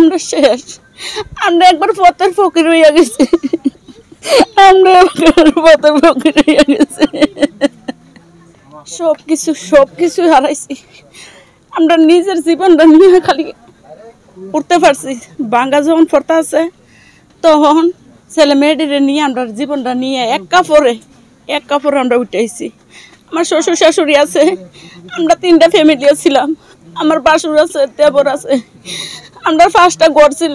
আমরা শেষ। আমরা একবার পথের ফকির হইয়া গেছি, আমরা একবার পথের ফকির হইয়া গেছি। সবকিছু হারাইছি। আমরা নিজের জীবনটা নিয়ে খালি উঠতে পারছি। বাঙ্গা যখন পড়তে আছে তখন ছেলে মেয়েদের নিয়ে আমরা জীবনটা নিয়ে এক কাপড়ে আমরা উঠেছি। আমার শ্বশুর শাশুড়ি আছে, আমরা 3টা ফ্যামিলি ছিলাম। আমার বাসুর আছে, দেবর আছে। আমরা 5টা ঘর ছিল।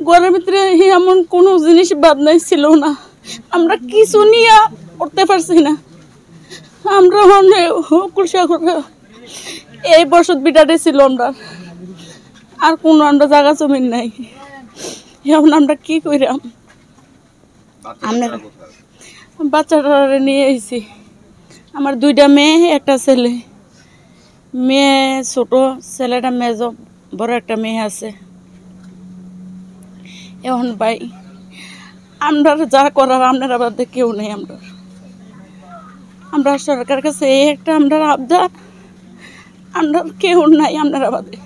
ঘরের ভিতরে এমন কোনো জিনিস বাদ নাই ছিল না। আমরা কিছু নিয়ে উঠতে পারছি না। আমরা এই বসত বিটারে ছিল আমরা, আর কোনো আমরা জায়গা জমিন নাই। এখন আমরা কি কইরাম? আমরা বাচ্চাটা নিয়ে এসেছি। আমার 2টা মেয়ে, একটা ছেলে। মেয়ে ছোট, ছেলেটা মেজ, বড় একটা মেয়ে আছে। এখন ভাই আমরা যা করার আপনারা বাদে কেউ নেই। আমরা সরকার কাছে এই একটা আমরা আবদার, আমরা কেউ নাই আপনারা বাদে।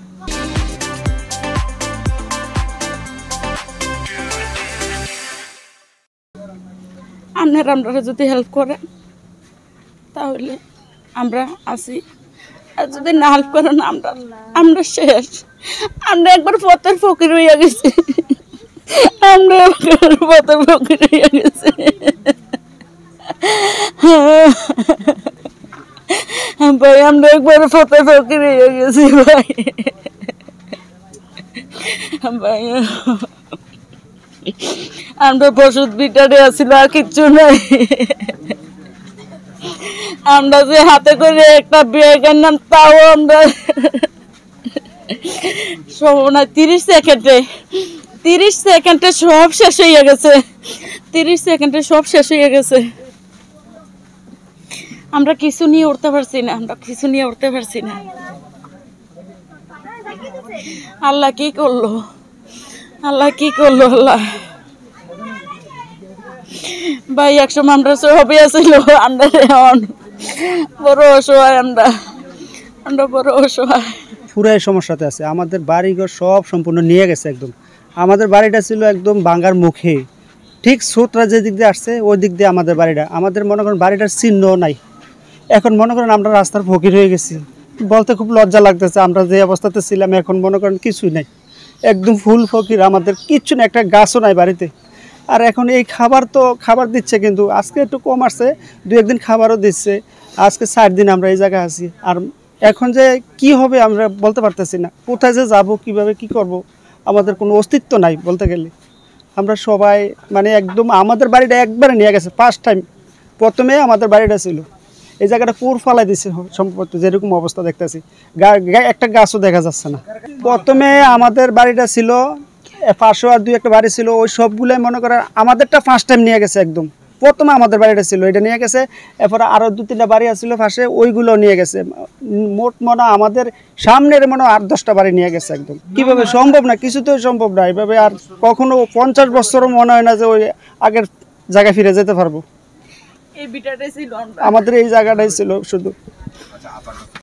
আপনারা যদি হেল্প করেন তাহলে আমরা আছি, আর যদি না হেল্প করেন আমরা শেষ। আমরা একবার পথের ফকির হইয়া গেছি, আমরা একবার পথের ফকির হইয়া গেছি। ভাই আমরা একবার পথের ফকির হইয়া গেছি ভাই। ভাই আমরা বসত বিটারে আসছিল, আর কিচ্ছু নাই। আমরা যে হাতে করে একটা বিয়ে করলাম, তাও আমরা না 30 সেকেন্ডে সব শেষ হয়ে গেছে। 30 সেকেন্ডে সব শেষ হয়ে গেছে। আমরা কিছু নিয়ে উঠতে পারছি না, আল্লাহ কি করলো, আল্লাহ ভাই একসময় আমরা সবই আসছিল। আমরা বড় অসহায়, আমরা বড় অসহায়। পুরাই সমস্যাতে আছে। আমাদের বাড়িঘর সব সম্পূর্ণ নিয়ে গেছে একদম। আমাদের বাড়িটা ছিল একদম বাঙ্গার মুখে, ঠিক স্রোতরা যে দিক দিয়ে আসছে ওই দিক দিয়ে আমাদের বাড়িটা। আমাদের মনে করেন বাড়িটার চিহ্ন নাই। এখন মনে করেন আমরা রাস্তার ফকির হয়ে গেছি। বলতে খুব লজ্জা লাগতেছে, আমরা যে অবস্থাতে ছিলাম এখন মনে করেন কিছুই নাই, একদম ফুল ফকির। আমাদের কিচ্ছু না, একটা গাছও নাই বাড়িতে। আর এখন এই খাবার দিচ্ছে, কিন্তু আজকে একটু কম আসছে, 2-1 দিন খাবারও দিচ্ছে। আজকে 4 দিন আমরা এই জায়গায় আছি। আর এখন যে কি হবে আমরা বলতে পারতেছি না, কোথায় যে যাব, কিভাবে কি করব, আমাদের কোনো অস্তিত্ব নাই বলতে গেলে। আমরা সবাই মানে একদম আমাদের বাড়িটা একবারে নিয়ে গেছে। 1st টাইম প্রথমে আমাদের বাড়িটা ছিল, এই জায়গাটা পুর ফালাই দিছে সম্পত্তি, যেরকম অবস্থা দেখতেছি। একটা গাছও দেখা যাচ্ছে না। প্রথমে আমাদের বাড়িটা ছিল, পাশে আর 2-1টা বাড়ি ছিল, ওই সবগুলোই মনে করেন আমাদেরটা 1st টাইম নিয়ে গেছে। একদম প্রথমে আমাদের বাড়িটা ছিল, এটা নিয়ে গেছে। এরপরে আরও 2-3টা বাড়ি আসছিল পাশে, ওইগুলো নিয়ে গেছে। মোট মনে আমাদের সামনের মনে 8-10টা বাড়ি নিয়ে গেছে একদম। কিভাবে সম্ভব না, কিছুতেই সম্ভব না এইভাবে। আর কখনো 50 বছরও মনে হয় না যে ওই আগের জায়গায় ফিরে যেতে পারবো। এই বিটাটাই ছিল, আমাদের এই জায়গাটাই ছিল শুধু।